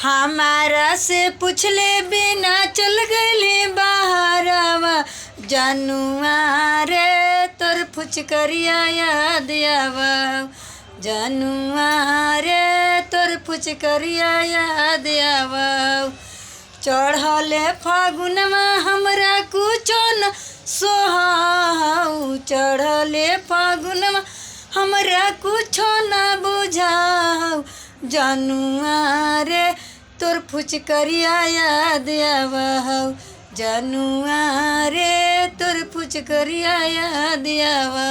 हमारा से पूछले बिना चल गईले बहारवा जनुआ रे तोर फुचकरिया याद आवा जनुआ रे तोर फुचकरिया याद आवा। चढ़ले फागुनमा हमरा कुछो न सोहाऊ चढ़ले फागुनमा हमरा कुछो न बुझाऊ जनुआ रे तोर फुचकरिया याद आवा जनुआ रे तोर फुचकरिया याद आवा।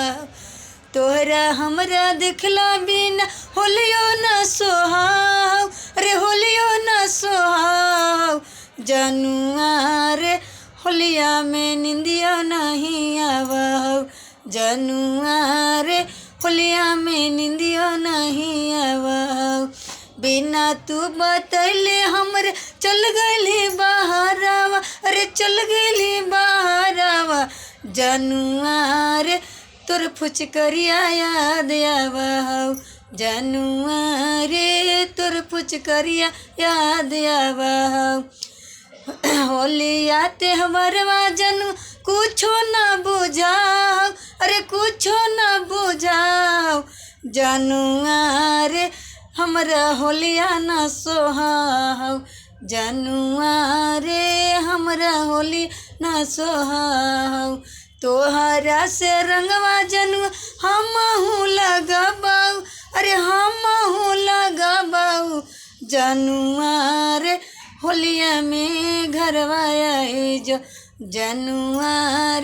तोहरा हमरा देखला बिना होलियो न सोहाऊ रे होलियो न सोहाऊ जनुआ रे होलिया में निंदिया नहीं आवा जनुआ रे होलिया में निंदिया नहीं आवा। बिना तू बतैले हमरे चल गईली बहारवा अरे चल गईली बहारवा जनुआ रे तोर फुचकरिया याद आवा जनुआ रे तोर फुचकरिया याद आवा। होलिया त्योहारवा जनु कुछो न बुझाओ अरे कुछो न बुझाओ जनुआ रे हमरा होलिया न सोहाओ जनुआ रे हमरा होली न सोहाओ। तोहरा से रंगवा जनुआ हमहू लगाबाऊ अरे हमहू लगाबाऊ जनुआ रे होलिया में घरवा आई जो जनुआ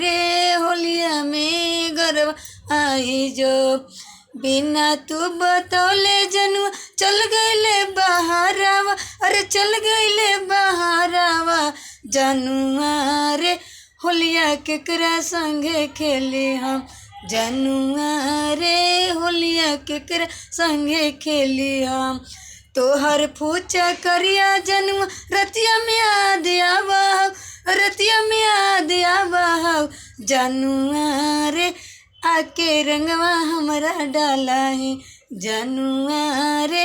रे होलिया में घरवा आई जो। बिना तू बतौले जनुआ चल गईले बहारवा अरे चल गईले बहारवा जनुआ रे होलिया केकरा संगे खेले हम जनुआ रे होलिया केकरा संगे खेली हम। तोहर फूचा करिया जनुआ रतिया में याद आवा रतिया में याद आवा जनुआ रे आके रंगवा हमरा डाला है जनुआ रे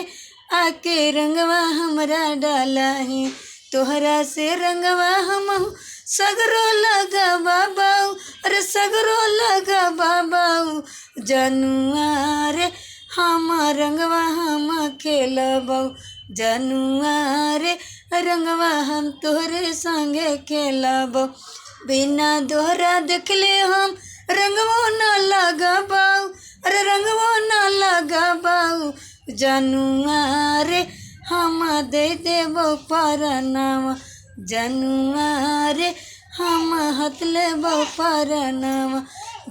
आके रंगवा हमरा डाला है। तोहरा से रंगवा हम सगरो लगा बाबाऊ अरे सगरो लगा बाबाऊ जनुआ रे हम रंगवा हम खेलबऊ जनुआ रे रंगवा हम तोहरे संगे खेलबऊ। बिना दोहरा देखले हम रंगवो न लगाबाऊ अरे रंगवो न लगाबाऊ जनुआ रे हम दे देबो परनावा जनुआ रे हम हथ लेबो परनावा।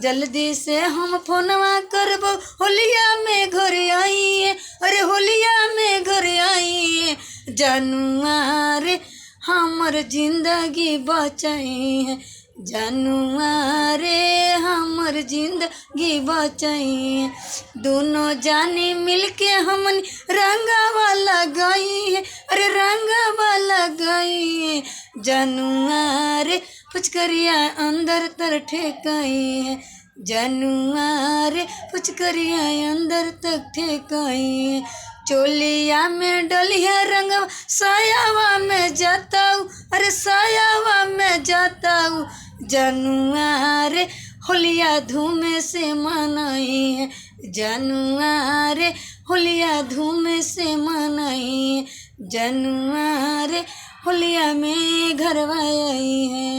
जल्दी से हम फोनवा करबो होलिया में घर आइए अरे होलिया में घर आइए जनुआ रे हमर जिंदगी बचाई है जनुआ रे हमर जिंदगी बचाई है। दोनों जानी मिलके हमन रंगावा लगाई है अरे रंगावा लगाई है जनुआ रे फुचकरिया अंदर तर ठेकाई है जनुआ रे फुचकरिया अंदर तक ठेकाई है। चोलिया में डलिया रंगवा सायावा में जाताऊ अरे सायावा में जाताऊ जनुआ रे होलिया धूम से मनाई है जनुआ रे होलिया धूम से मनाई है जनुआ रे होलिया में घरवा आई है।